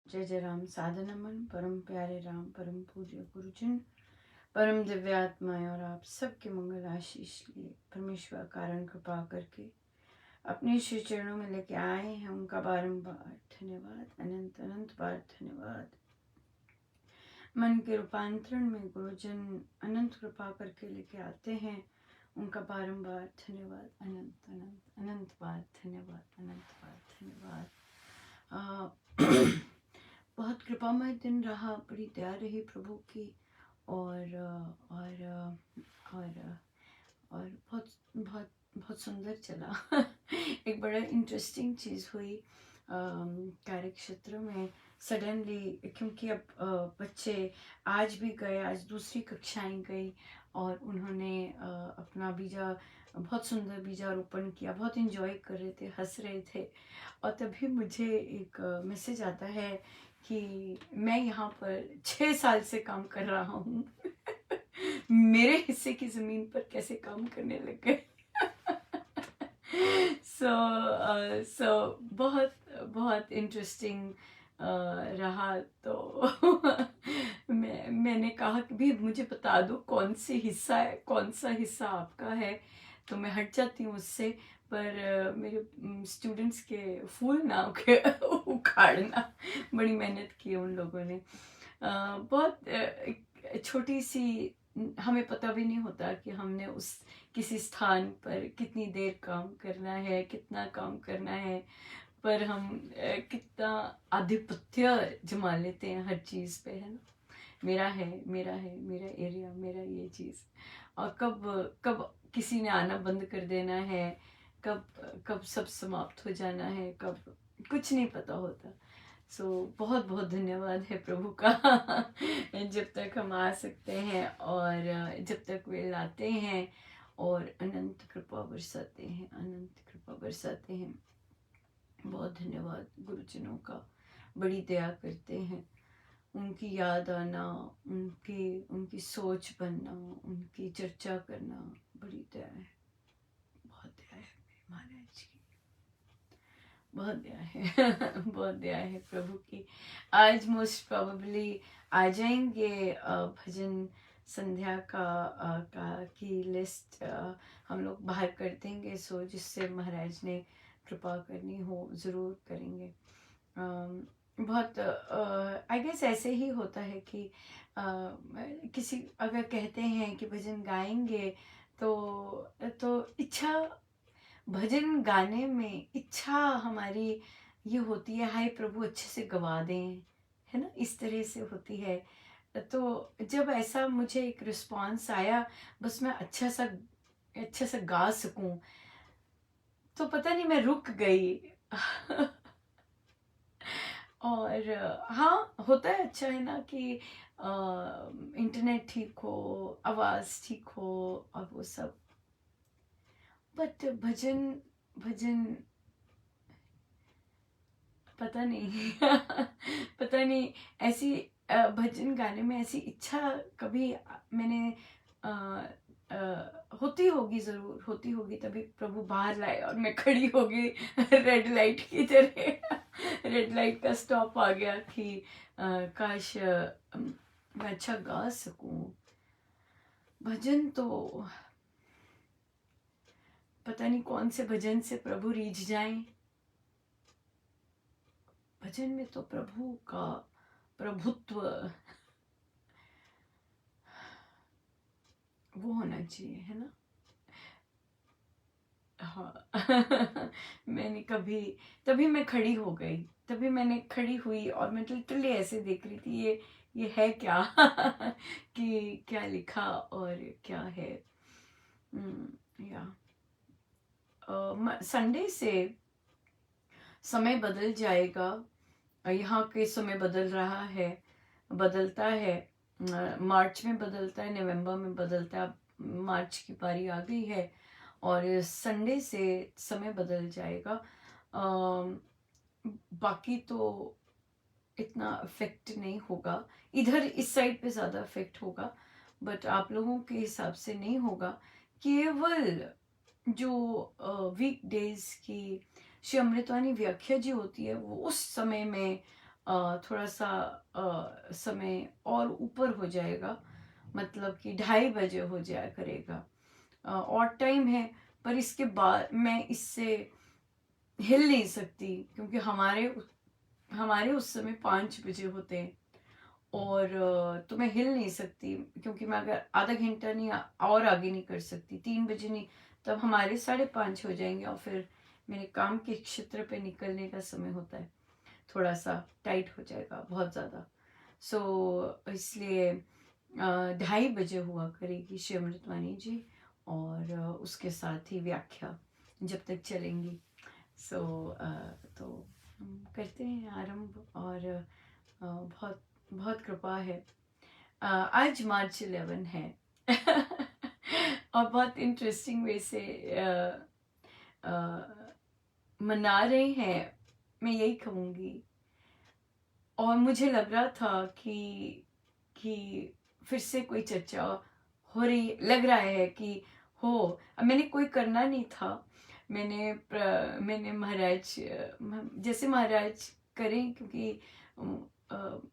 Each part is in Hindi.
जय जय राम। साधनमन परम प्यारे राम, परम पूज्य गुरुजन, परम दिव्यात्माएं और आप सबके मंगल आशीष लिए परमेश्वर कारण कृपा करके अपने श्री चरणों में लेके आए हैं। उनका बारंबार धन्यवाद, अनंत अनंत बार धन्यवाद। मन के रूपांतरण में गुरुजन अनंत कृपा करके लेके आते हैं। उनका बारंबार धन्यवाद, अनंत अनंत अनंत बार धन्यवाद, अनंत बार धन्यवाद। बहुत कृपामय दिन रहा, बड़ी दया रही प्रभु की। और बहुत बहुत बहुत सुंदर चला। एक बड़ा इंटरेस्टिंग चीज़ हुई कार्य क्षेत्र में सडनली, क्योंकि अब बच्चे आज भी गए, आज दूसरी कक्षाएं गई और उन्होंने अपना बीजा बहुत सुंदर बीजारोपण किया, बहुत इंजॉय कर रहे थे, हंस रहे थे। और तभी मुझे एक मैसेज आता है कि मैं यहाँ पर 6 साल से काम कर रहा हूँ। मेरे हिस्से की ज़मीन पर कैसे काम करने लग गए। सो बहुत बहुत इंटरेस्टिंग रहा। तो मैंने कहा कि भी मुझे बता दो कौन सा हिस्सा आपका है, तो मैं हट जाती हूँ उससे। पर मेरे स्टूडेंट्स के फूल ना उखाड़ना, बड़ी मेहनत की है उन लोगों ने। बहुत छोटी सी, हमें पता भी नहीं होता कि हमने उस किसी स्थान पर कितनी देर काम करना है, कितना काम करना है। पर हम कितना आधिपत्य जमा लेते हैं हर चीज़ पे, है ना। मेरा है, मेरा है, मेरा एरिया, मेरा ये चीज़। और कब कब किसी ने आना बंद कर देना है, कब कब सब समाप्त हो जाना है, कब कुछ नहीं पता होता। बहुत बहुत धन्यवाद है प्रभु का। जब तक हम आ सकते हैं और जब तक वे लाते हैं और अनंत कृपा बरसाते हैं, अनंत कृपा बरसाते हैं। बहुत धन्यवाद गुरुजनों का, बड़ी दया करते हैं। उनकी याद आना, उनकी सोच बनना, उनकी चर्चा करना, बड़ी दया है, बहुत दया है महाराज की, बहुत दया है। बहुत दया है प्रभु की। आज मोस्ट प्रोबेबली आ जाएंगे भजन संध्या की लिस्ट हम लोग बाहर कर देंगे। जिससे महाराज ने कृपा करनी हो ज़रूर करेंगे। बहुत आई गेस ऐसे ही होता है कि किसी अगर कहते हैं कि भजन गाएंगे तो इच्छा, भजन गाने में इच्छा हमारी ये होती है, हाय प्रभु अच्छे से गवा दें, है ना, इस तरह से होती है। तो जब ऐसा मुझे एक रिस्पांस आया, बस मैं अच्छा सा गा सकूं, तो पता नहीं मैं रुक गई। और हाँ, होता है, अच्छा है ना कि इंटरनेट ठीक हो, आवाज़ ठीक हो और वो सब। बट भजन भजन पता नहीं। पता नहीं, ऐसी भजन गाने में ऐसी इच्छा कभी मैंने अ, होती होगी, ज़रूर होती होगी, तभी प्रभु बाहर लाए और मैं खड़ी हो गई रेड लाइट की तरह। रेड लाइट का स्टॉप आ गया कि काश मैं अच्छा गा सकूं। भजन तो पता नहीं कौन से भजन से प्रभु रीझ जाएं। भजन में तो प्रभु का प्रभुत्व वो होना चाहिए, है ना। हाँ। मैंने कभी, तभी मैं खड़ी हो गई, तभी मैंने खड़ी हुई और मैं लिटरली ऐसे देख रही थी, ये है क्या। कि क्या लिखा और क्या है। या संडे से समय बदल जाएगा। यहाँ के समय बदल रहा है, बदलता है। मार्च में बदलता है, नवंबर में बदलता है, मार्च की पारी आ गई है और संडे से समय बदल जाएगा। बाकी तो इतना इफेक्ट नहीं होगा, इधर इस साइड पे ज़्यादा इफेक्ट होगा, बट आप लोगों के हिसाब से नहीं होगा। केवल जो वीक डेज की श्री अमृतवाणी व्याख्या जी होती है, वो उस समय में थोड़ा सा समय और ऊपर हो जाएगा, मतलब कि 2:30 बजे हो जाया करेगा। और टाइम है, पर इसके बाद मैं इससे हिल नहीं सकती, क्योंकि हमारे उस समय 5 बजे होते हैं। और तो मैं हिल नहीं सकती, क्योंकि मैं अगर आधा घंटा नहीं और आगे नहीं कर सकती, 3 बजे नहीं, तब हमारे 5:30 हो जाएंगे, और फिर मेरे काम के क्षेत्र पे निकलने का समय होता है, थोड़ा सा टाइट हो जाएगा बहुत ज़्यादा। सो इसलिए 2:30 बजे हुआ करेगी शिवमृतवाणी जी, और उसके साथ ही व्याख्या जब तक चलेंगी। सो तो हम करते हैं आरंभ, और बहुत बहुत कृपा है। आज मार्च 11 है और बहुत इंटरेस्टिंग वे से अ, मना रहे हैं, मैं यही कहूँगी। और मुझे लग रहा था कि फिर से कोई चर्चा हो रही, लग रहा है कि हो। अब मैंने कोई करना नहीं था, मैंने महाराज, जैसे महाराज करें, क्योंकि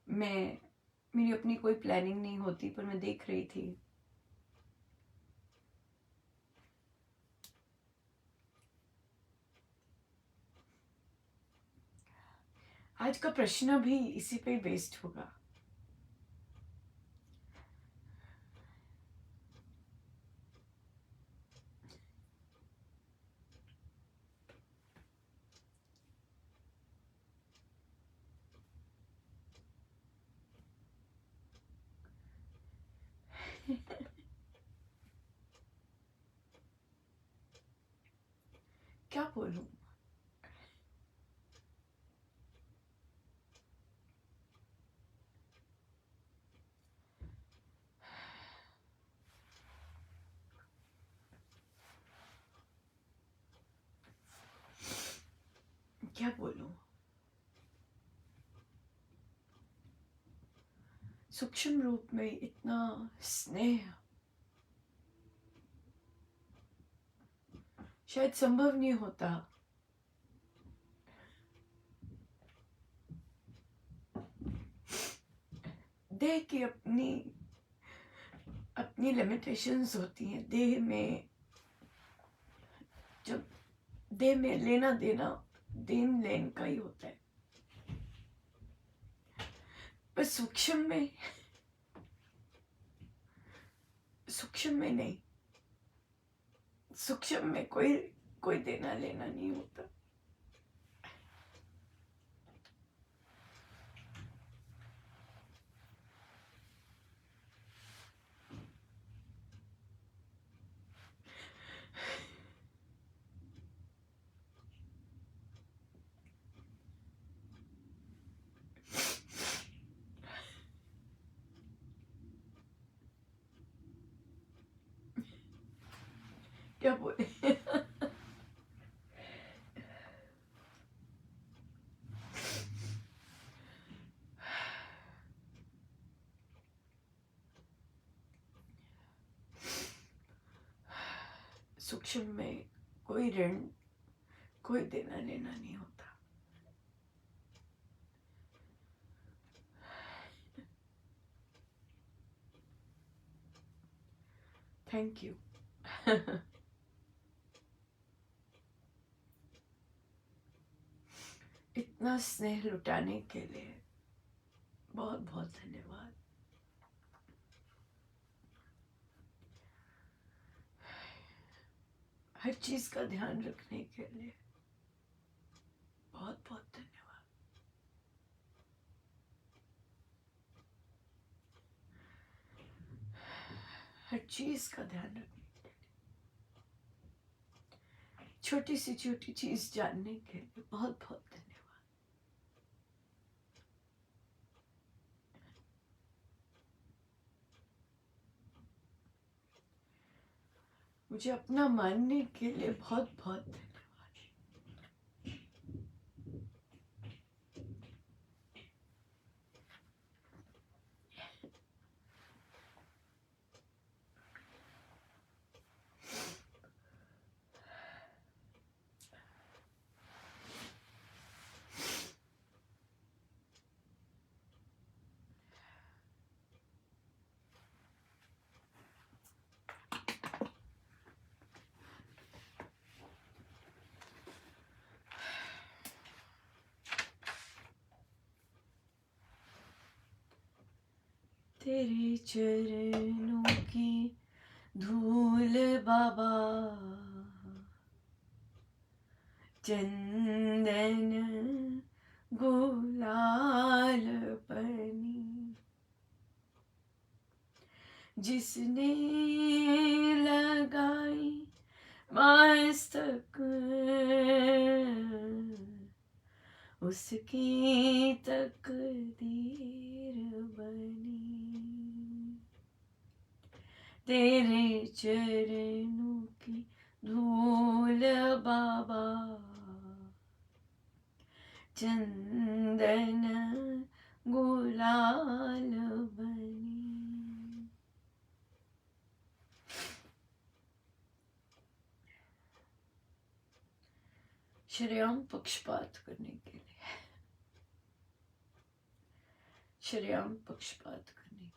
मैं, मेरी अपनी कोई प्लानिंग नहीं होती, पर मैं देख रही थी। आज का प्रश्न भी इसी पे बेस्ड होगा। क्या बोलूं? क्या बोलूं? सूक्ष्म रूप में इतना स्नेह शायद संभव नहीं होता। देह की अपनी अपनी लिमिटेशंस होती हैं। जब देह में लेना देना देन लेन का ही होता है, पर सूक्ष्म में नहीं। सूक्ष्म में कोई कोई देना लेना नहीं होता। क्या बोले? सूक्ष्म में कोई ऋण, कोई देना लेना नहीं होता। Thank you. इतना स्नेह लुटाने के लिए बहुत बहुत धन्यवाद। हर चीज का ध्यान रखने के लिए बहुत बहुत धन्यवाद। हर चीज का ध्यान रखने के लिए, छोटी चीज जानने के लिए बहुत बहुत धन्यवाद। मुझे अपना मानने के लिए बहुत बहुत धन्यवाद। तेरे चरणों की धूल बाबा, चंदन गुलाल पनी, जिसने लगाई मस्तक उसकी तकदीर बनी। तेरे चरणों की धूल बाबा, चंदन गुलाल बनी। शरेआम पक्षपात करने के लिए, शरेआम पक्षपात करने के लिए।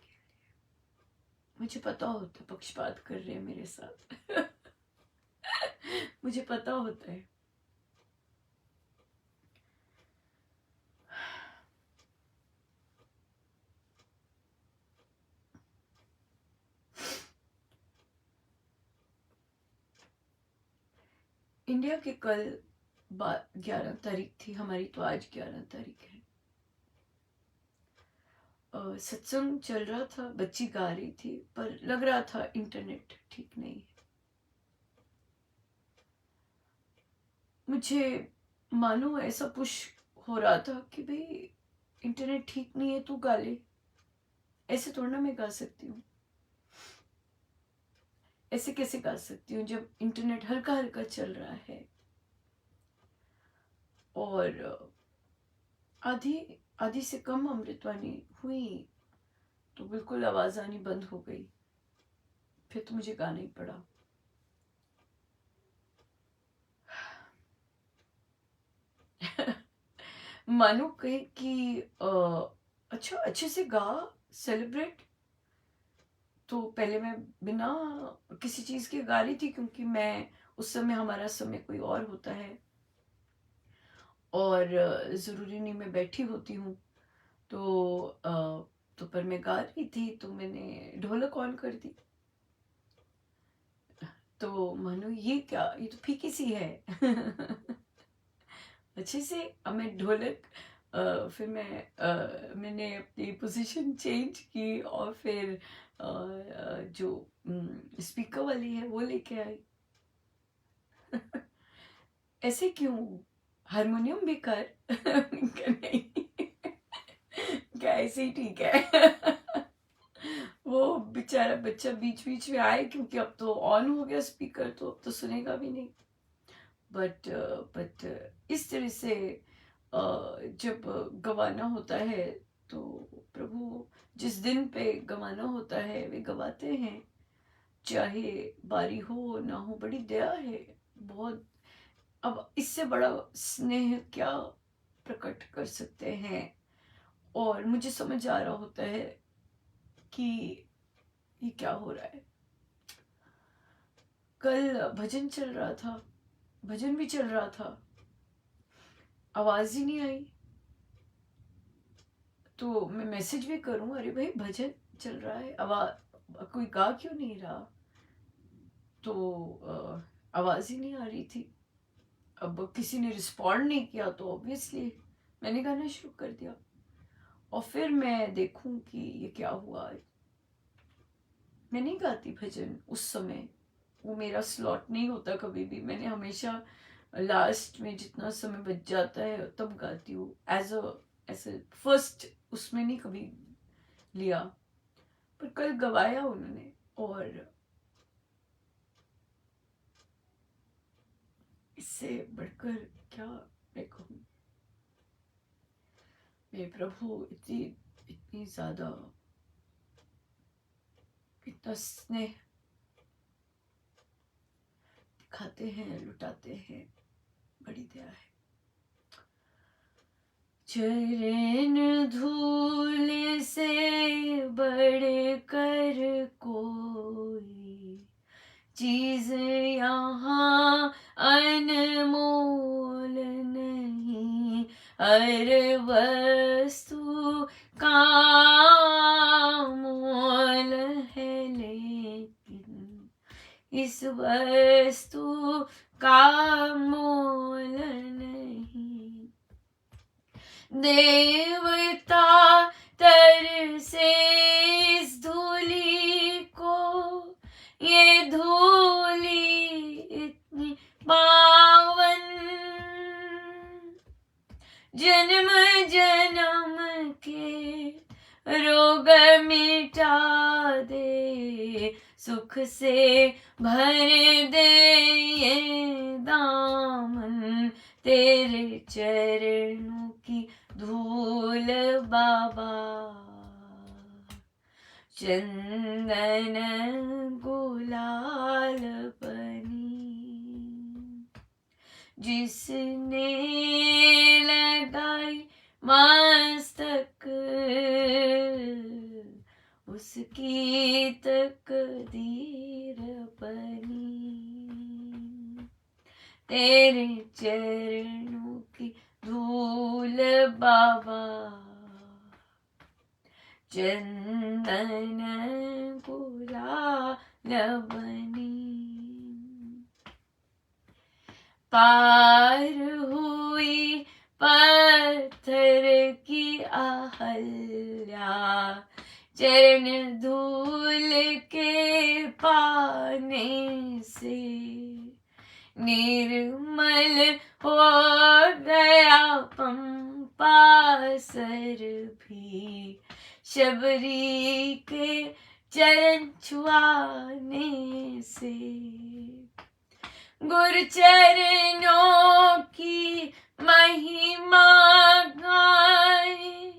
मुझे पता होता है पक्षपात कर रहे हैं मेरे साथ मुझे पता होता है। इंडिया के कल 11 तारीख थी हमारी, तो आज 11 तारीख है। सत्संग चल रहा था, बच्ची गा रही थी, पर लग रहा था इंटरनेट ठीक नहीं है। मुझे मानो ऐसा पुश हो रहा था कि भाई इंटरनेट ठीक नहीं है, तू गा ले। ऐसे थोड़ा ना मैं गा सकती हूँ, ऐसे कैसे गा सकती हूँ जब इंटरनेट हल्का हल्का चल रहा है। और आधी आधी से कम अमृतवाणी हुई तो बिल्कुल आवाज आनी बंद हो गई। फिर तो मुझे गाना ही पड़ा। मानो कहे कि अच्छा अच्छे से गा, सेलिब्रेट। तो पहले मैं बिना किसी चीज के गा रही थी, क्योंकि मैं उस समय, हमारा समय कोई और होता है और जरूरी नहीं मैं बैठी होती हूँ। तो पर मैं गा रही थी, तो मैंने ढोलक ऑन कर दी। तो मानो ये क्या, ये तो फीकी सी है अच्छे से अब मैं ढोलक फिर मैंने अपनी पोजीशन चेंज की और फिर जो स्पीकर वाली है वो लेके आई ऐसे क्यों, हारमोनियम भी कर नहीं क्या ऐसे ही ठीक है वो बेचारा बच्चा बीच बीच में आए, क्योंकि अब तो ऑन हो गया स्पीकर, तो अब तो सुनेगा भी नहीं। बट इस तरह से जब गवाना होता है तो प्रभु जिस दिन पे गवाना होता है वे गवाते हैं, चाहे बारी हो ना हो। बड़ी दया है बहुत। अब इससे बड़ा स्नेह क्या प्रकट कर सकते हैं। और मुझे समझ आ रहा होता है कि ये क्या हो रहा है। कल भजन चल रहा था, भजन भी चल रहा था, आवाज ही नहीं आई। तो मैं मैसेज भी करूं, अरे भाई भजन चल रहा है, आवाज कोई गा क्यों नहीं रहा। तो आवाज ही नहीं आ रही थी। अब किसी ने रिस्पॉन्ड नहीं किया तो ऑब्वियसली मैंने गाना शुरू कर दिया। और फिर मैं देखूं कि ये क्या हुआ। मैं नहीं गाती भजन उस समय, वो मेरा स्लॉट नहीं होता कभी भी। मैंने हमेशा लास्ट में जितना समय बच जाता है तब गाती हूँ, एज अ फर्स्ट उसमें नहीं कभी लिया। पर कल गवाया उन्होंने, और इससे बढ़कर क्या मैं कहूँ। मेरे प्रभु इतनी इतनी ज्यादा, इतना स्नेह दिखाते हैं, लुटाते हैं, बड़ी दया है। चरण धूल से बढ़कर कोई चीज यहाँ अनमोल नहीं, हर वस्तु काम से इस धूली को, ये धूली इतनी पावन, जन्म जन्म के रोग मिटा दे, सुख से भर दे ये दामन, तेरे चरणों की धूल बाबा, चंदन गुलाल बनी, जिसने लगाई मस्तक, उसकी तकदीर बनी, तेरे चरणों की धूल बाबा, चंदन गुलाल बनी। पार हुई पत्थर की अहल्या, चरण धूल के पाने से, निर्मल हो गया पंपा सर भी, शबरी के चरण छुआने से, गुरु चरणों की महिमा गाए,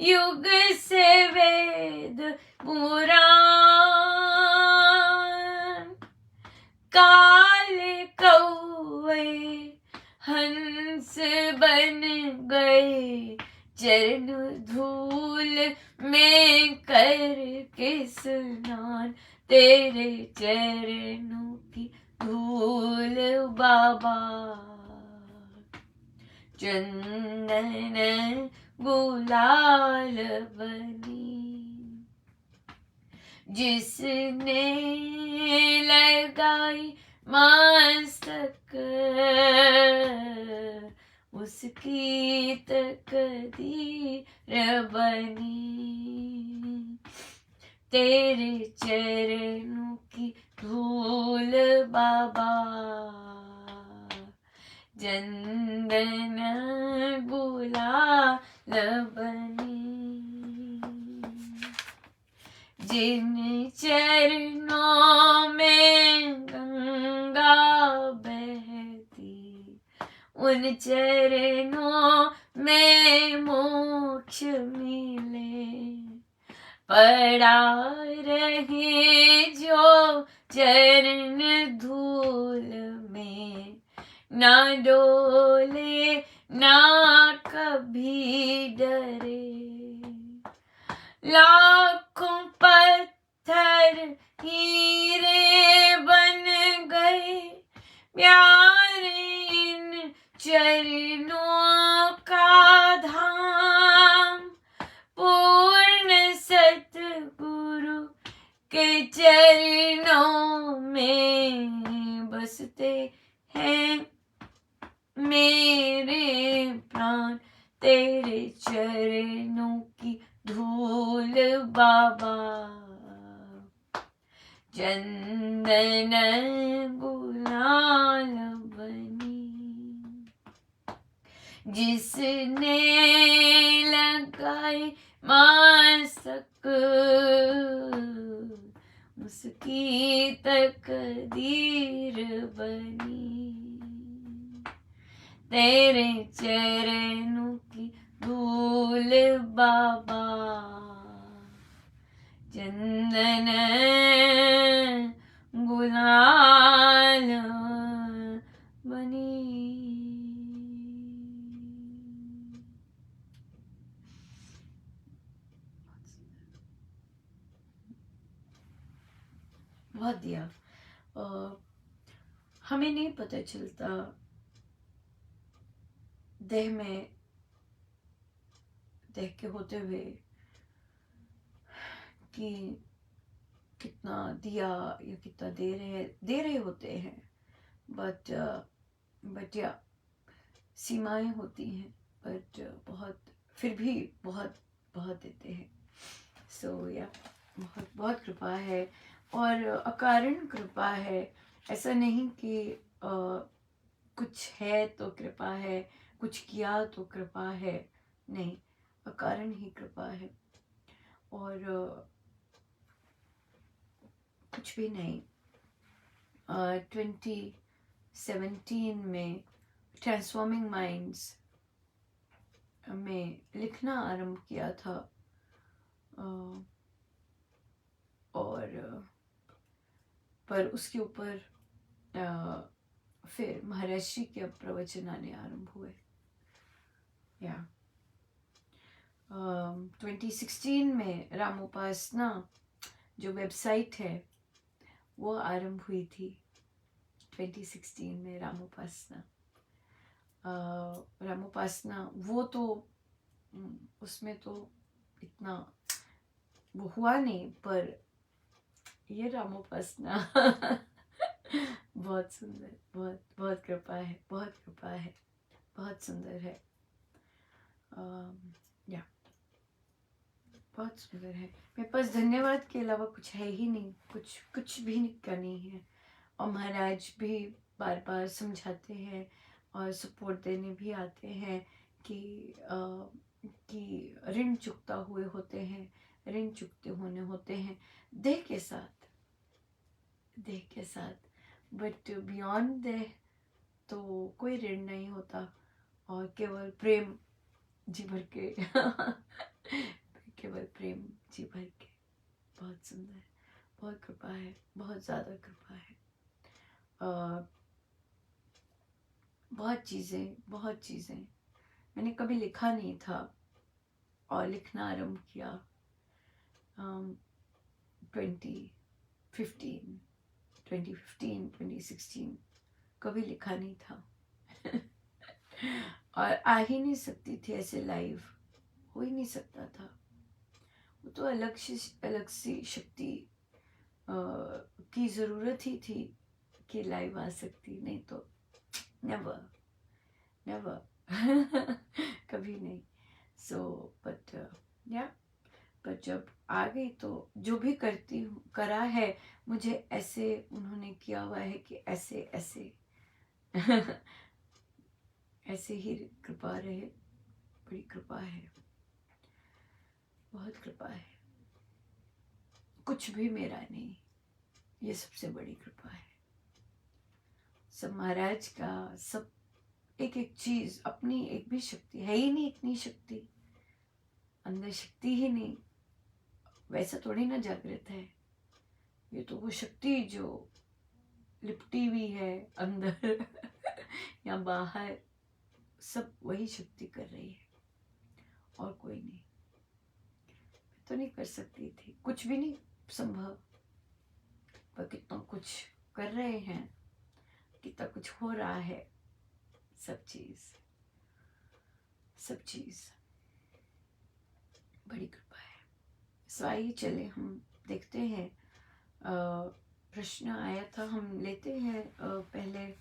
युग से वेद पुराण, काले कौवे हंस बन गए, चरण धूल में करके स्नान, तेरे चरणों की धूल बाबा, चंदन गुलाल बनी, जिसने लगाई मस्तक, उसकी तकदीर बनी, तेरे चरणों की धूल बाबा, चंदन गुलाल बनी, जिन चरणों में गंगा बहती, उन चरणों में मोक्ष मिले, पड़ा रहे जो चरण धूल में, ना डोले ना कभी डरे, लाखों पत्थर हीरे बन गए, प्यारे इन चरणों का धाम, पूर्ण सतगुरु के चरणों में बसते हैं मेरे प्राण, तेरे चरणों की धूल बाबा, चंदन गुलाल बनी, जिसने लगाई मस्तक, उसकी तकदीर बनी, तेरे चरणों की धूल बाबा, चंदन गुलाल बनी। बहुत दिया। हमें नहीं पता चलता देह में, देह के होते हुए कि कितना दिया या कितना दे रहे होते हैं, बट या सीमाएं होती हैं, बट बहुत फिर भी बहुत बहुत देते हैं। सो या बहुत बहुत कृपा है और अकारण कृपा है। ऐसा नहीं कि कुछ है तो कृपा है, कुछ किया तो कृपा है, नहीं, अकारण ही कृपा है। और कुछ भी नहीं। 2017 में ट्रांसफॉर्मिंग माइंड्स में लिखना आरंभ किया था। और पर उसके ऊपर फिर महाराज जी के प्रवचन आने आरंभ हुए। या 2016 में रामोपासना जो वेबसाइट है वो आरंभ हुई थी। 2016 में रामोपासना वो तो उसमें तो इतना वो हुआ नहीं, पर ये रामोपासना बहुत सुंदर, बहुत बहुत कृपा है, बहुत कृपा है, बहुत सुंदर है। या बहुत सुंदर है। मेरे पास धन्यवाद के अलावा कुछ है ही नहीं, कुछ भी का नहीं है। और महाराज भी बार बार समझाते हैं और सपोर्ट देने भी आते हैं कि ऋण चुकता हुए होते हैं, ऋण चुकते होने होते हैं देह के साथ, देह के साथ। बट बियॉन्ड देह तो कोई ऋण नहीं होता, और केवल प्रेम जी भर के केवल प्रेम जी भर के। बहुत सुंदर, बहुत कृपा है, बहुत ज़्यादा कृपा है। बहुत चीज़ें मैंने कभी लिखा नहीं था और लिखना आरंभ किया 2015, 2016 कभी लिखा नहीं था। और आ ही नहीं सकती थी, ऐसे लाइव हो ही नहीं सकता था। वो तो अलग सी शक्ति की ज़रूरत ही थी कि लाइव आ सकती, नहीं तो नेवर नेवर कभी नहीं। सो बट या पर जब आ गई तो जो भी करती हूँ, करा है मुझे ऐसे उन्होंने किया हुआ है कि ऐसे ऐसे ऐसे ही कृपा रहे। बड़ी कृपा है, बहुत कृपा है। कुछ भी मेरा नहीं, ये सबसे बड़ी कृपा है। सब महाराज का, सब एक एक चीज, अपनी एक भी शक्ति है ही नहीं, इतनी शक्ति अंदर, शक्ति ही नहीं। वैसा थोड़ी ना जागृत है, ये तो वो शक्ति जो लिपटी हुई है अंदर या बाहर, सब वही शक्ति कर रही है और कोई नहीं। मैं तो नहीं कर सकती थी, कुछ भी नहीं संभव, पर कितना कुछ कर रहे हैं, कितना कुछ हो रहा है। सब चीज बड़ी कृपा है। सो आइए चले, हम देखते हैं। प्रश्न आया था, हम लेते हैं पहले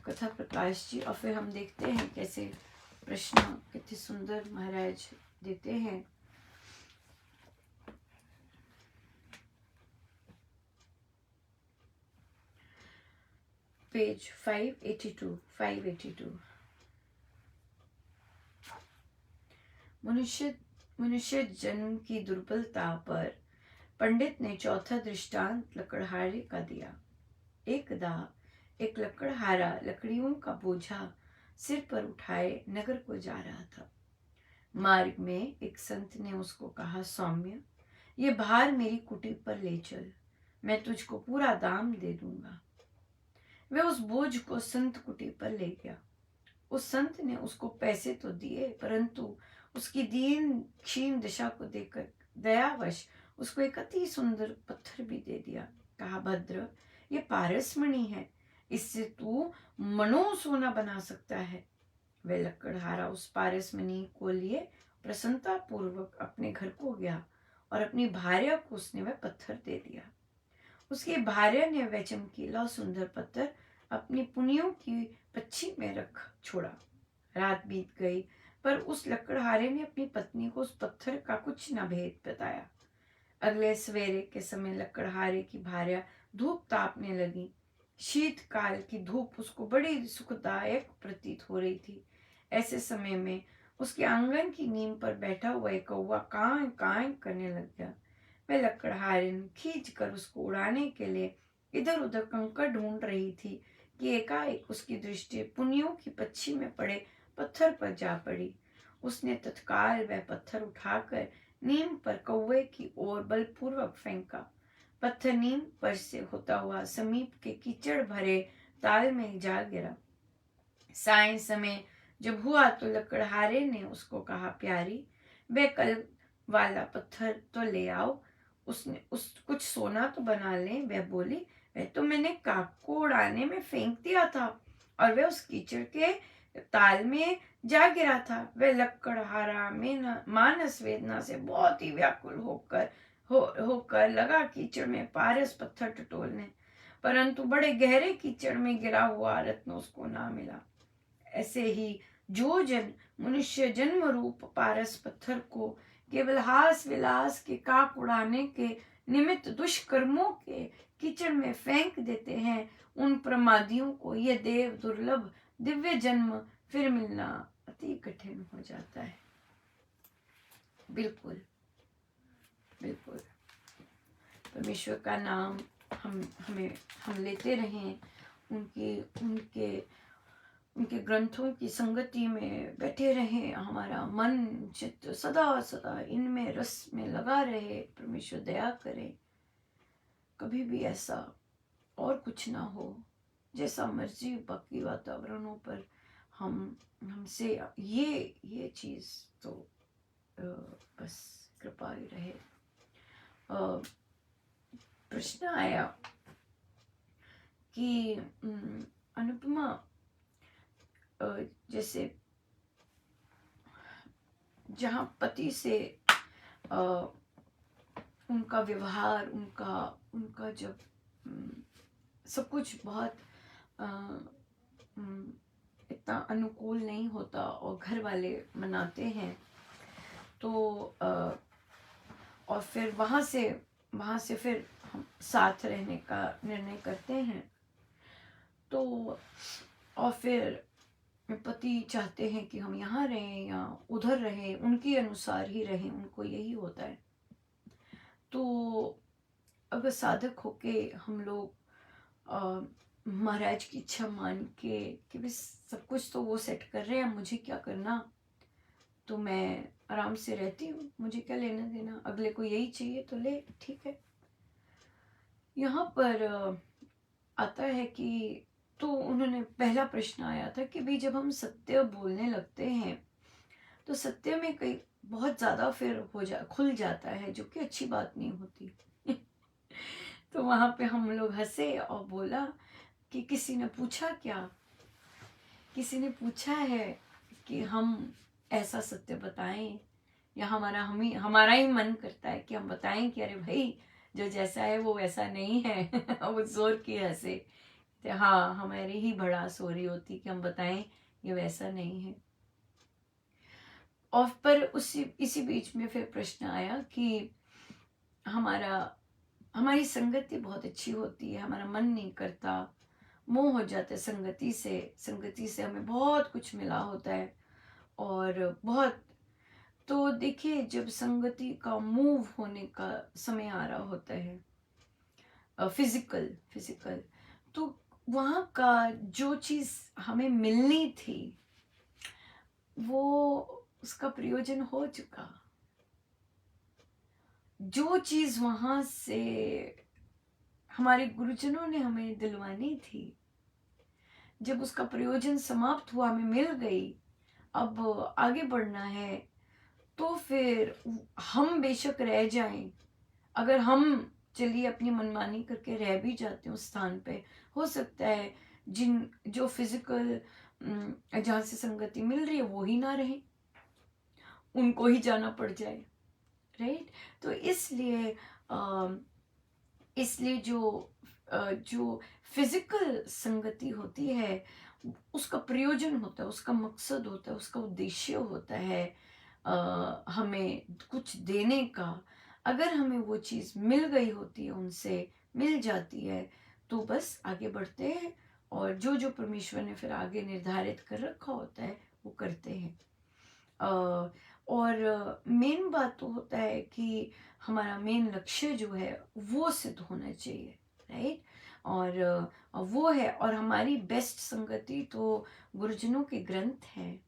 कथा प्रकाश जी, और फिर हम देखते हैं कैसे प्रश्न कितने सुंदर महाराज देते हैं। पेज 582। मनुष्य जन्म की दुर्बलता पर पंडित ने चौथा दृष्टांत लकड़हारे का दिया। एकदा एक लकड़हारा लकड़ियों का बोझा सिर पर उठाए नगर को जा रहा था। मार्ग में एक संत ने उसको कहा, सौम्य, ये भार मेरी कुटी पर ले चल, मैं तुझको पूरा दाम दे दूंगा। वह उस बोझ को संत कुटी पर ले गया। उस संत ने उसको पैसे तो दिए, परंतु उसकी दीन क्षीण दशा को देखकर दयावश उसको एक अति सुंदर पत्थर भी दे दिया। कहा, भद्र, ये पारसमणि है, इससे तू मनो सोना बना सकता है। वह लकड़हारा उस पारसमणि को लिए प्रसन्नता पूर्वक अपने घर को गया और अपनी भार्या को उसने वह पत्थर दे दिया। उसकी भार्या ने वह चमकीला सुंदर पत्थर अपनी पुनियों की पच्छी में रख छोड़ा। रात बीत गई, पर उस लकड़हारे ने अपनी पत्नी को उस पत्थर का कुछ न भेद बताया। अगले सवेरे के समय लकड़हारे की भार्या धूप तापने लगी। शीतकाल की धूप उसको बड़ी सुखदायक प्रतीत हो रही थी। ऐसे समय में उसके आंगन की नीम पर बैठा हुआ एक कौवा कां कां करने लग गया। वह लकड़हारे ने खींच कर उसको उड़ाने के लिए इधर उधर कंकड़ ढूंढ रही थी कि एकाएक उसकी दृष्टि पुनियों की पच्छी में पड़े पत्थर पर जा पड़ी। उसने तत्काल वह पत्थर उठाकर नीम पर कौवे की ओर बलपूर्वक फेंका। पत्थर नीम पर से होता हुआ समीप के कीचड़ भरे ताल में जा गिरा। साय समय जब हुआ तो लकड़हारे ने उसको कहा, प्यारी, वह कल वाला पत्थर तो ले आओ, उसने उस कुछ सोना तो बना ले। वह बोली, वह तो मैंने काक को उड़ाने में फेंक दिया था और वह उस कीचड़ के ताल में जा गिरा था। वह लकड़हारा में मानस वेदना से बहुत ही व्याकुल होकर लगा कीचड़ में पारस पत्थर टटोलने, परंतु बड़े गहरे कीचड़ में गिरा हुआ रत्न उसको ना मिला। ऐसे ही जो जन मनुष्य जन्म रूप पारस पत्थर को केवल हास विलास के काक उड़ाने के निमित्त दुष्कर्मों के कीचड़ में फेंक देते हैं, उन प्रमादियों को यह देव दुर्लभ दिव्य जन्म फिर मिलना अति कठिन हो जाता है। बिल्कुल बिल्कुल परमेश्वर का नाम हम लेते रहें, उनके ग्रंथों की संगति में बैठे रहें, हमारा मन चित्त सदा सदा इनमें रस में लगा रहे। परमेश्वर दया करे, कभी भी ऐसा और कुछ ना हो। जैसा मर्जी बाकी वातावरणों पर हमसे ये चीज तो बस कृपा ही रहे। प्रश्न आया कि अनुपमा, जैसे जहाँ पति से उनका व्यवहार, उनका जब सब कुछ बहुत इतना अनुकूल नहीं होता और घर वाले मनाते हैं, तो और फिर वहाँ से फिर हम साथ रहने का निर्णय करते हैं, तो और फिर पति चाहते हैं कि हम यहाँ रहें या उधर रहें, उनके अनुसार ही रहें, उनको यही होता है। तो अगर साधक होके हम लोग महाराज की इच्छा मान के कि बस सब कुछ तो वो सेट कर रहे हैं, मुझे क्या करना, तो मैं आराम से रहती हूँ, मुझे क्या लेना देना, अगले को यही चाहिए तो ले, ठीक है। यहाँ पर आता है कि तो उन्होंने पहला प्रश्न आया था कि भाई जब हम सत्य बोलने लगते हैं तो सत्य में कई बहुत ज़्यादा फिर खुल जाता है, जो कि अच्छी बात नहीं होती। तो वहाँ पे हम लोग हंसे और बोला कि किसी ने पूछा क्या, किसी ने पूछा है कि हम ऐसा सत्य बताएं, या हमारा ही मन करता है कि हम बताएं कि अरे भाई जो जैसा है वो वैसा नहीं है। वो जोर की हंसे, तो हाँ, हमारी ही भड़ास हो रही होती कि हम बताएं ये वैसा नहीं है। और पर इसी बीच में फिर प्रश्न आया कि हमारी संगति बहुत अच्छी होती है, हमारा मन नहीं करता, मोह हो जाता है संगति से हमें बहुत कुछ मिला होता है और बहुत। तो देखिए, जब संगति का मूव होने का समय आ रहा होता है, फिजिकल, तो वहाँ का जो चीज़ हमें मिलनी थी वो उसका प्रयोजन हो चुका। जो चीज़ वहाँ से हमारे गुरुजनों ने हमें दिलवानी थी, जब उसका प्रयोजन समाप्त हुआ, हमें मिल गई, अब आगे बढ़ना है, तो फिर हम बेशक रह जाएं, अगर हम चलिए अपनी मनमानी करके रह भी जाते हैं उस स्थान पे, हो सकता है जो फिजिकल जहाँ से संगति मिल रही है वो ही ना रहे, उनको ही जाना पड़ जाए, राइट। तो इसलिए जो फिजिकल संगति होती है उसका प्रयोजन होता है, उसका मकसद होता है, उसका उद्देश्य होता है हमें कुछ देने का। अगर हमें वो चीज़ मिल गई होती है, उनसे मिल जाती है, तो बस आगे बढ़ते हैं और जो जो परमेश्वर ने फिर आगे निर्धारित कर रखा होता है वो करते हैं। और मेन बात तो होता है कि हमारा मेन लक्ष्य जो है वो सिद्ध होना चाहिए, राइट। और वो है, और हमारी बेस्ट संगति तो गुरुजनों के ग्रंथ हैं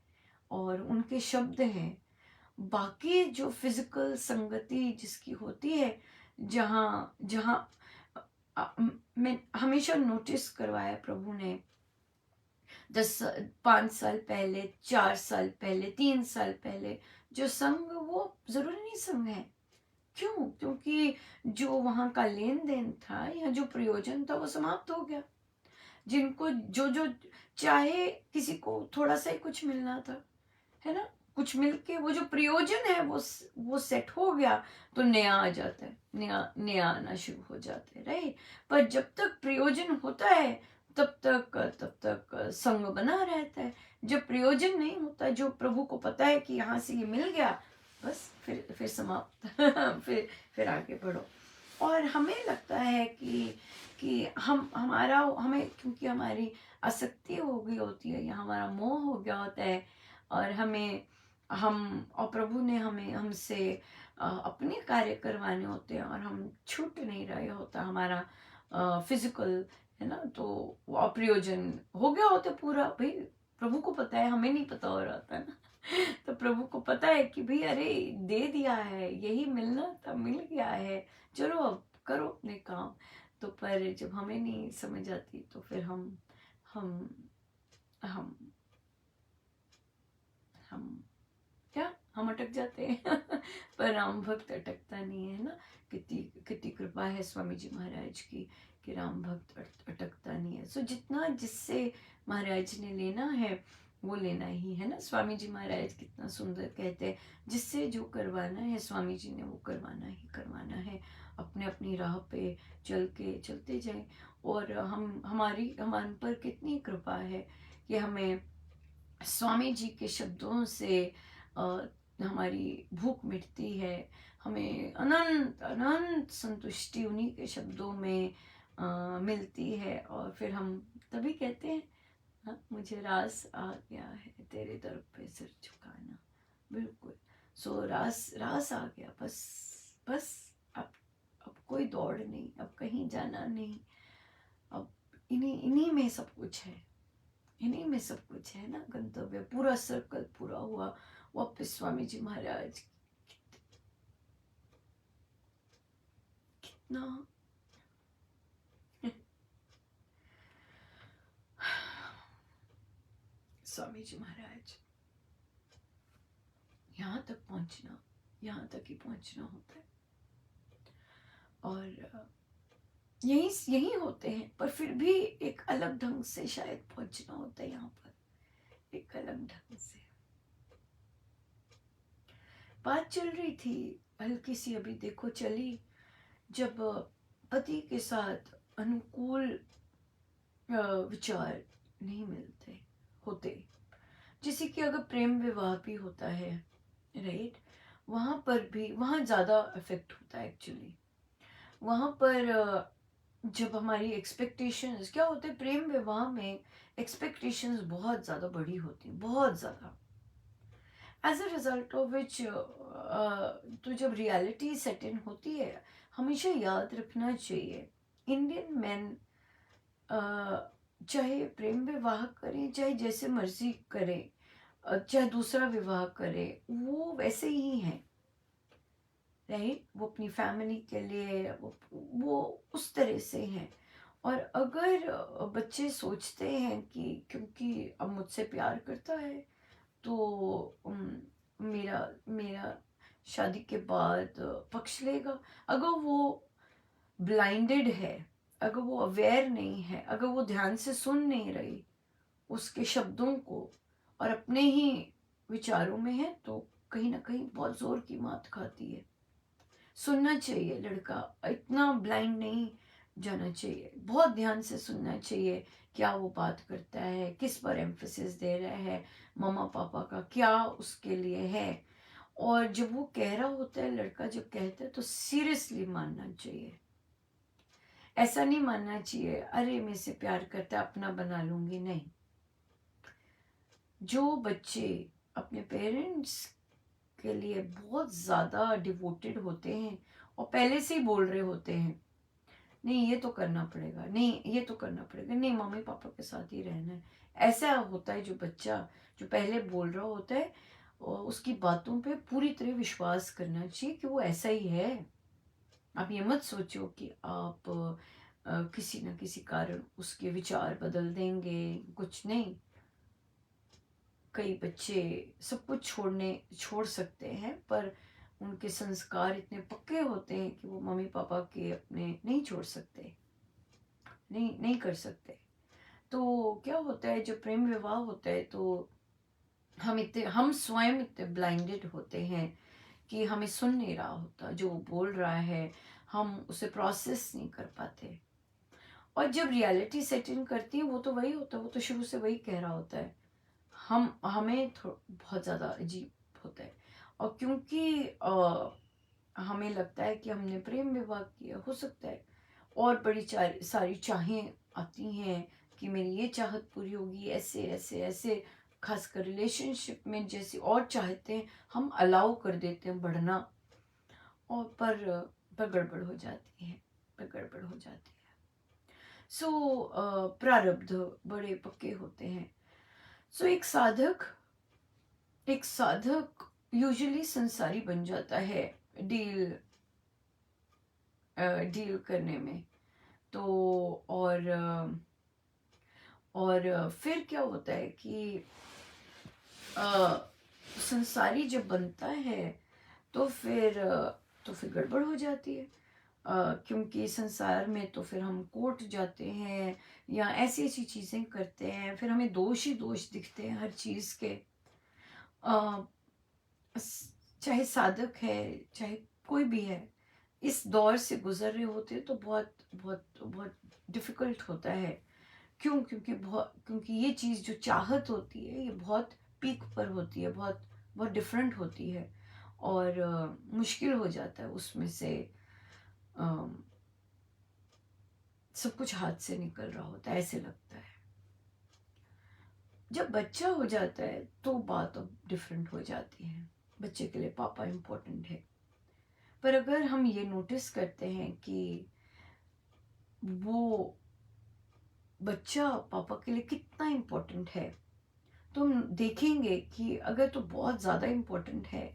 और उनके शब्द हैं। बाकी जो फिजिकल संगति जिसकी होती है, जहाँ जहाँ मैं हमेशा नोटिस करवाया प्रभु ने, 5 साल पहले, 4 साल पहले, 3 साल पहले जो संघ, वो जरूरी नहीं संघ है। क्यों? क्योंकि जो वहां का लेन देन था या जो प्रयोजन था वो समाप्त हो गया। जिनको जो जो चाहे, किसी को थोड़ा सा ही कुछ मिलना था, है ना, कुछ मिलके वो जो प्रयोजन है वो सेट हो गया, तो नया आ जाता है, नया नया आना शुरू हो जाता है, राइट। पर जब तक प्रयोजन होता है तब तक संग बना रहता है। जब प्रयोजन नहीं होता, जो प्रभु को पता है कि यहाँ से ये मिल गया, बस फिर समाप्त फिर आगे बढ़ो। और हमें लगता है कि हमें, क्योंकि हमारी आसक्ति हो गई होती है या हमारा मोह हो गया होता है, और और प्रभु ने हमसे अपने कार्य करवाने होते हैं, और हम छूट नहीं रहे होता, हमारा फिजिकल, है ना, तो वो अप्रयोजन हो गया होता पूरा। भाई प्रभु को पता है, हमें नहीं पता हो रहा था ना। तो प्रभु को पता है कि भाई अरे दे दिया है, यही मिलना था, मिल गया है, चलो अब करो अपने काम। तो पर जब हमें नहीं समझ आती, तो फिर हम हम हम क्या हम अटक जाते हैं। पर राम भक्त अटकता नहीं है ना। कितनी कितनी कृपा है स्वामी जी महाराज की कि राम भक्त अटकता नहीं है। सो जितना जिससे महाराज ने लेना है वो लेना ही है ना। स्वामी जी महाराज कितना सुंदर कहते हैं, जिससे जो करवाना है स्वामी जी ने वो करवाना ही करवाना है। अपने अपनी राह पे चलते जाएं। और हमारे पर कितनी कृपा है कि हमें स्वामी जी के शब्दों से हमारी भूख मिटती है। हमें अनंत अनंत संतुष्टि उन्हीं के शब्दों में मिलती है। और फिर हम तभी कहते हैं, हाँ, मुझे रास आ गया है तेरे दर पे सिर झुकाना। बिल्कुल। सो रास रास आ गया, बस बस। अब कोई दौड़ नहीं, अब कहीं जाना नहीं, अब इन्हीं इन्हीं में सब कुछ है, इन्हीं में सब कुछ है ना। गंतव्य पूरा सर्कल पूरा हुआ। वापस स्वामी जी महाराज कितना स्वामी जी महाराज यहाँ तक पहुंचना, यहाँ तक ही पहुंचना होता है। और यही यही होते हैं, पर फिर भी एक अलग ढंग से शायद पहुंचना होता है यहाँ पर, एक अलग ढंग से। बात चल रही थी हल्की सी, अभी देखो चली, जब पति के साथ अनुकूल विचार नहीं मिलते होते, जैसे कि अगर प्रेम विवाह भी होता है, राइट, वहां पर भी वहां ज़्यादा इफेक्ट होता है एक्चुअली। वहां पर जब हमारी एक्सपेक्टेशंस क्या होते हैं, प्रेम विवाह में एक्सपेक्टेशंस बहुत ज़्यादा बड़ी होती हैं, बहुत ज़्यादा। As a result of which तो जब रियलिटी सेट इन होती है, हमेशा याद रखना चाहिए, इंडियन मैन चाहे प्रेम विवाह करें, चाहे जैसे मर्जी करें, चाहे दूसरा विवाह करे, वो वैसे ही हैं, राइट। वो अपनी फैमिली के लिए वो उस तरह से हैं। और अगर बच्चे सोचते हैं कि क्योंकि अब मुझसे प्यार करता है तो मेरा मेरा शादी के बाद पक्ष लेगा, अगर वो ब्लाइंडेड है, अगर वो अवेयर नहीं है, अगर वो ध्यान से सुन नहीं रही उसके शब्दों को और अपने ही विचारों में है, तो कहीं ना कहीं बहुत जोर की मात खाती है। सुनना चाहिए, लड़का इतना ब्लाइंड नहीं जाना चाहिए, बहुत ध्यान से सुनना चाहिए क्या वो बात करता है, किस पर एम्फेसिस दे रहा है, मम्मा पापा का क्या उसके लिए है। और जब वो कह रहा होता है, लड़का जब कहता है, तो सीरियसली मानना चाहिए। ऐसा नहीं मानना चाहिए अरे मेरे से प्यार करता है अपना बना लूंगी, नहीं। जो बच्चे अपने पेरेंट्स के लिए बहुत ज़्यादा डिवोटेड होते हैं और पहले से ही बोल रहे होते हैं, नहीं ये तो करना पड़ेगा, नहीं ये तो करना पड़ेगा, नहीं मम्मी पापा के साथ ही रहना है, ऐसा होता है। जो बच्चा जो पहले बोल रहा होता है और उसकी बातों पे पूरी तरह विश्वास करना चाहिए कि वो ऐसा ही है। आप ये मत सोचो कि आप किसी न किसी कारण उसके विचार बदल देंगे, कुछ नहीं। कई बच्चे सब कुछ छोड़ सकते हैं, पर उनके संस्कार इतने पक्के होते हैं कि वो मम्मी पापा के अपने नहीं छोड़ सकते, नहीं कर सकते। तो क्या होता है जब प्रेम विवाह होता है, तो हम स्वयं इतने ब्लाइंडेड होते हैं कि हमें सुन नहीं रहा होता, जो वो बोल रहा है हम उसे प्रोसेस नहीं कर पाते। और जब रियलिटी सेट इन करती है, वो तो वही होता है, वो तो शुरू से वही कह रहा होता है। हमें बहुत ज़्यादा अजीब होता है। और क्योंकि हमें लगता है कि हमने प्रेम विवाह किया, हो सकता है और बड़ी सारी चाहें आती हैं कि मेरी ये चाहत पूरी होगी, ऐसे ऐसे ऐसे। खासकर रिलेशनशिप में जैसे और चाहते हैं हम अलाउ कर देते हैं बढ़ना, और पर गड़बड़ हो जाती है, पर गड़बड़ हो जाती है। सो प्रारब्ध बड़े पक्के होते हैं। सो एक साधक यूजुअली संसारी बन जाता है डील डील करने में। तो और फिर क्या होता है कि अ, संसारी जब बनता है तो फिर गड़बड़ हो जाती है। क्योंकि संसार में तो फिर हम कोर्ट जाते हैं या ऐसी ऐसी चीज़ें करते हैं, फिर हमें दोष ही दोष दिखते हैं हर चीज़ के। अ, चाहे साधक है, चाहे कोई भी है, इस दौर से गुजर रहे होते हैं तो बहुत बहुत बहुत डिफ़िकल्ट होता है। क्योंकि ये चीज़ जो चाहत होती है, ये बहुत पीक पर होती है, बहुत बहुत डिफरेंट होती है। और मुश्किल हो जाता है उसमें से सब कुछ हाथ से निकल रहा होता है, ऐसे लगता है। जब बच्चा हो जाता है तो बात अब डिफरेंट हो जाती है। बच्चे के लिए पापा इम्पोर्टेंट है। पर अगर हम ये नोटिस करते हैं कि वो बच्चा पापा के लिए कितना इम्पोर्टेंट है, तो हम देखेंगे कि अगर तो बहुत ज़्यादा इम्पोर्टेंट है,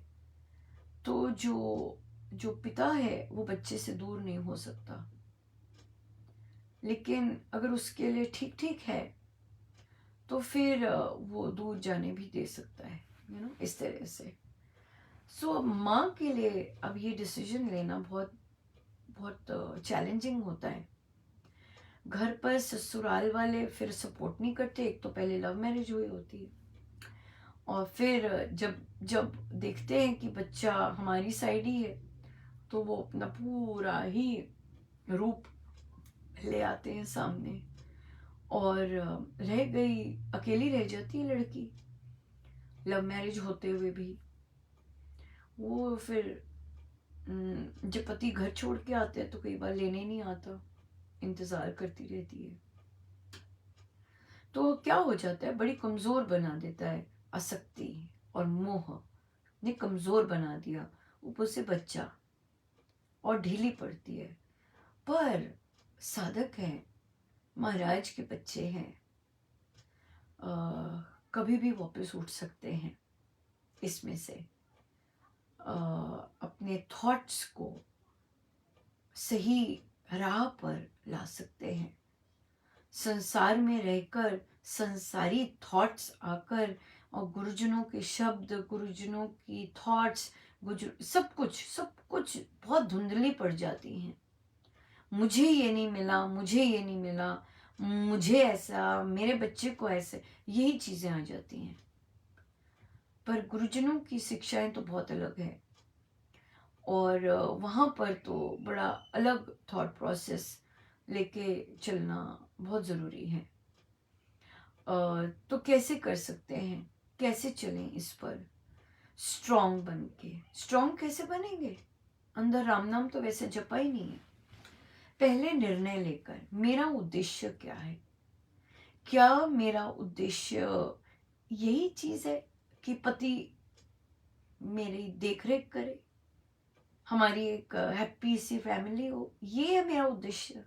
तो जो जो पिता है वो बच्चे से दूर नहीं हो सकता। लेकिन अगर उसके लिए ठीक ठीक है, तो फिर वो दूर जाने भी दे सकता है, इस तरह से। सो माँ के लिए अब ये डिसीजन लेना बहुत बहुत चैलेंजिंग होता है। घर पर ससुराल वाले फिर सपोर्ट नहीं करते। एक तो पहले लव मैरिज हुई होती है, और फिर जब जब देखते हैं कि बच्चा हमारी साइड ही है, तो वो अपना पूरा ही रूप ले आते हैं सामने। और रह गई, अकेली रह जाती है लड़की लव मैरिज होते हुए भी। वो फिर जब पति घर छोड़ के आते हैं तो कई बार लेने नहीं आता, इंतज़ार करती रहती है। तो क्या हो जाता है, बड़ी कमज़ोर बना देता है। आसक्ति और मोह ने कमज़ोर बना दिया, ऊपर से बच्चा, और ढीली पड़ती है। पर साधक है, महाराज के बच्चे हैं, कभी भी वापस उठ सकते हैं इसमें से। अपने थॉट्स को सही राह पर ला सकते हैं। संसार में रहकर संसारी थॉट्स आकर, और गुरुजनों के शब्द, गुरुजनों की थॉट्स, सब कुछ बहुत धुंधली पड़ जाती हैं। मुझे ये नहीं मिला, मुझे ये नहीं मिला, मुझे ऐसा, मेरे बच्चे को ऐसे, यही चीज़ें आ जाती हैं। पर गुरुजनों की शिक्षाएं तो बहुत अलग है, और वहाँ पर तो बड़ा अलग थॉट प्रोसेस लेके चलना बहुत ज़रूरी है। तो कैसे कर सकते हैं, कैसे चलें इस पर स्ट्रॉन्ग बन के? स्ट्रॉन्ग कैसे बनेंगे? अंदर राम नाम तो वैसे जपा ही नहीं है। पहले निर्णय लेकर मेरा उद्देश्य क्या है, क्या मेरा उद्देश्य यही चीज़ है कि पति मेरी देख रेख करे, हमारी एक हैप्पी सी फैमिली हो, ये है मेरा उद्देश्य?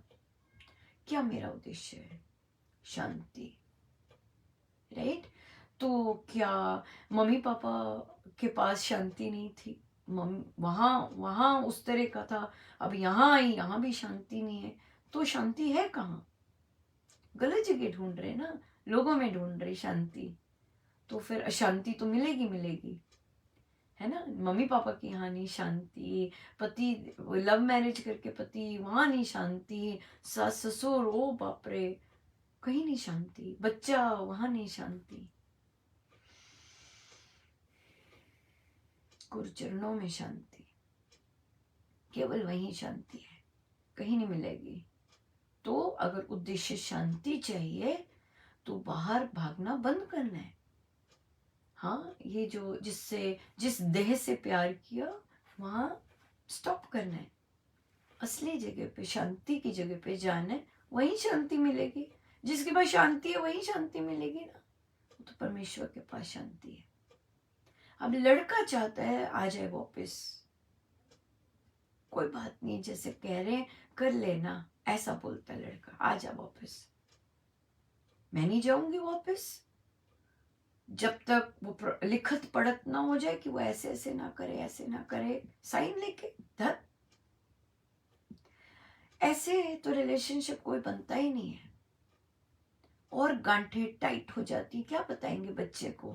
क्या मेरा उद्देश्य है? शांति, राइट? तो क्या मम्मी पापा के पास शांति नहीं थी? मम्मी वहाँ वहाँ उस तरह का था, अब यहाँ आई, यहाँ भी शांति नहीं है, तो शांति है कहाँ? गलत जगह ढूंढ रहे ना, लोगों में ढूंढ रहे शांति, तो फिर अशांति तो मिलेगी मिलेगी, है ना? मम्मी पापा की यहाँ नहीं शांति, पति लव मैरिज करके पति वहाँ नहीं शांति, सास ससुर ओ बाप रे कहीं नहीं शांति, बच्चा वहाँ नहीं शांति, गुरु चरणों में शांति, केवल वहीं शांति है, कहीं नहीं मिलेगी। तो अगर उद्देश्य शांति चाहिए तो बाहर भागना बंद करना है। हाँ, ये जो जिस देह से प्यार किया वहां स्टॉप करना है, असली जगह पे शांति की जगह पे जाना है, वहीं शांति मिलेगी। जिसके पास शांति है वहीं शांति मिलेगी ना, तो परमेश्वर के पास शांति है। अब लड़का चाहता है आ जाए वापस, कोई बात नहीं, जैसे कह रहे हैं कर लेना, ऐसा बोलता है लड़का, आ जा वापस। मैं नहीं जाऊंगी वापस जब तक वो लिखत पढ़त ना हो जाए कि वो ऐसे ऐसे ना करे, ऐसे ना करे, साइन लेके धर। ऐसे तो रिलेशनशिप कोई बनता ही नहीं है, और गांठें टाइट हो जाती। क्या बताएंगे बच्चे को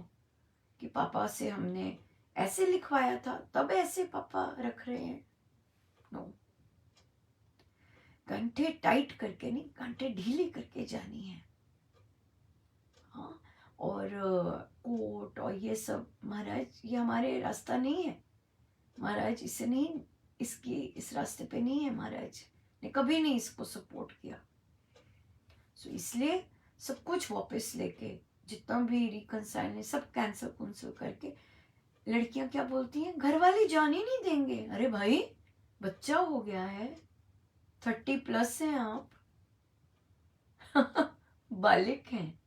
कि पापा से हमने ऐसे लिखवाया था, तब ऐसे पापा रख रहे हैं? नो, गांठें टाइट करके नहीं, गांठें ढीली करके जानी है। हाँ, और कोर्ट और ये सब, महाराज ये हमारे रास्ता नहीं है महाराज, इसे नहीं, इस रास्ते पे नहीं है महाराज, ने कभी नहीं इसको सपोर्ट किया। सो इसलिए सब कुछ वापस लेके, जितना भी रिकंसाइल सब कैंसिल करके, लड़कियां क्या बोलती हैं, घर वाले जाने नहीं देंगे। अरे भाई बच्चा हो गया है, 30+ हैं आप बालिक हैं।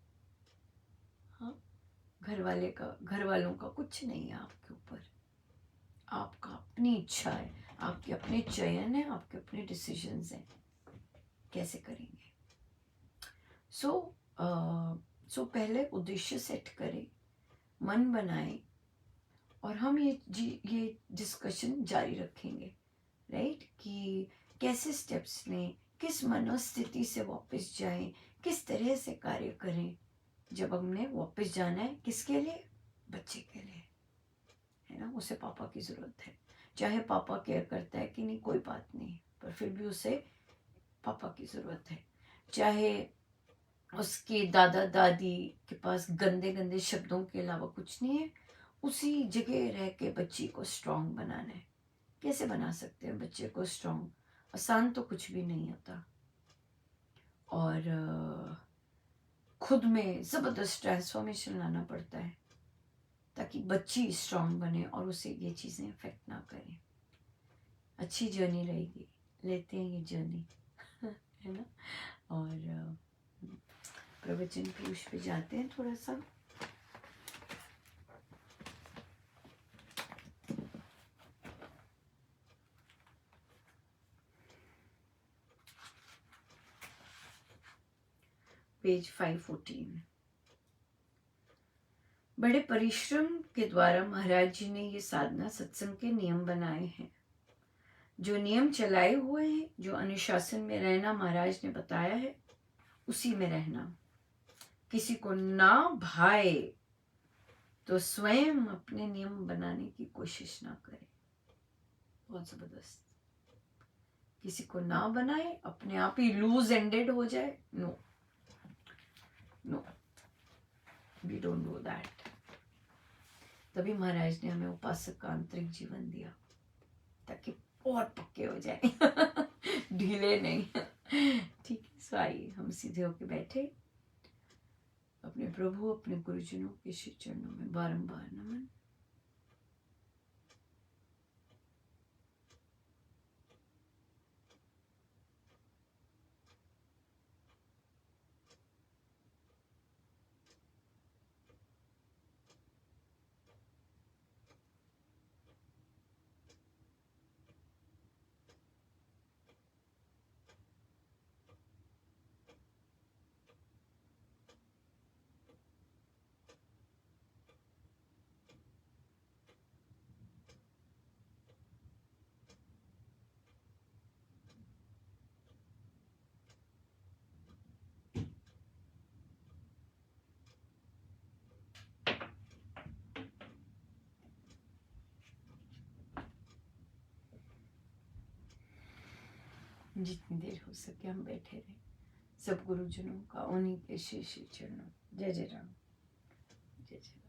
हाँ, घर वालों का कुछ नहीं है आपके ऊपर, आपका अपनी इच्छा है, आपके अपने चयन है, आपके अपने डिसीजंस हैं, कैसे करेंगे? सो पहले उद्देश्य सेट करें, मन बनाए, और हम ये डिस्कशन जारी रखेंगे, राइट? कि कैसे स्टेप्स लें, किस मनोस्थिति से वापस जाएं, किस तरह से कार्य करें जब हमने वापस जाना है। किसके लिए? बच्चे के लिए, है ना? उसे पापा की ज़रूरत है, चाहे पापा केयर करता है कि नहीं कोई बात नहीं, पर फिर भी उसे पापा की ज़रूरत है। चाहे उसके दादा दादी के पास गंदे गंदे शब्दों के अलावा कुछ नहीं है, उसी जगह रह के बच्ची को स्ट्रांग बनाना है। कैसे बना सकते हैं बच्चे को स्ट्रांग? आसान तो कुछ भी नहीं होता, और खुद में ज़बरदस्त ट्रांसफॉर्मेशन लाना पड़ता है ताकि बच्ची स्ट्रांग बने और उसे ये चीज़ें अफेक्ट ना करें। अच्छी जर्नी रहेगी, लेते हैं ये जर्नी है ना? और प्रवचन पुरुष पे जाते हैं थोड़ा सा। पेज 514। बड़े परिश्रम के द्वारा महाराज जी ने ये साधना सत्संग के नियम बनाए हैं। जो नियम चलाए हुए हैं, जो अनुशासन में रहना महाराज ने बताया है, उसी में रहना। किसी को ना भाए तो स्वयं अपने नियम बनाने की कोशिश ना करे। बहुत जबरदस्त। किसी को ना बनाए, अपने आप ही लूज एंडेड हो जाए, no no, we don't do that. तभी महाराज ने हमें उपासक का आंतरिक जीवन दिया, ताकि और पक्के हो जाए ढीले नहीं। ठीक है, सो आइए हम सीधे होके बैठे, अपने प्रभु अपने गुरुजनों के श्री चरणों में बारंबार नमन। जितनी देर हो सके हम बैठे रहे, सब गुरुजनों का उन्हीं के श्री श्री चरणों। जय जय राम, जय जय राम।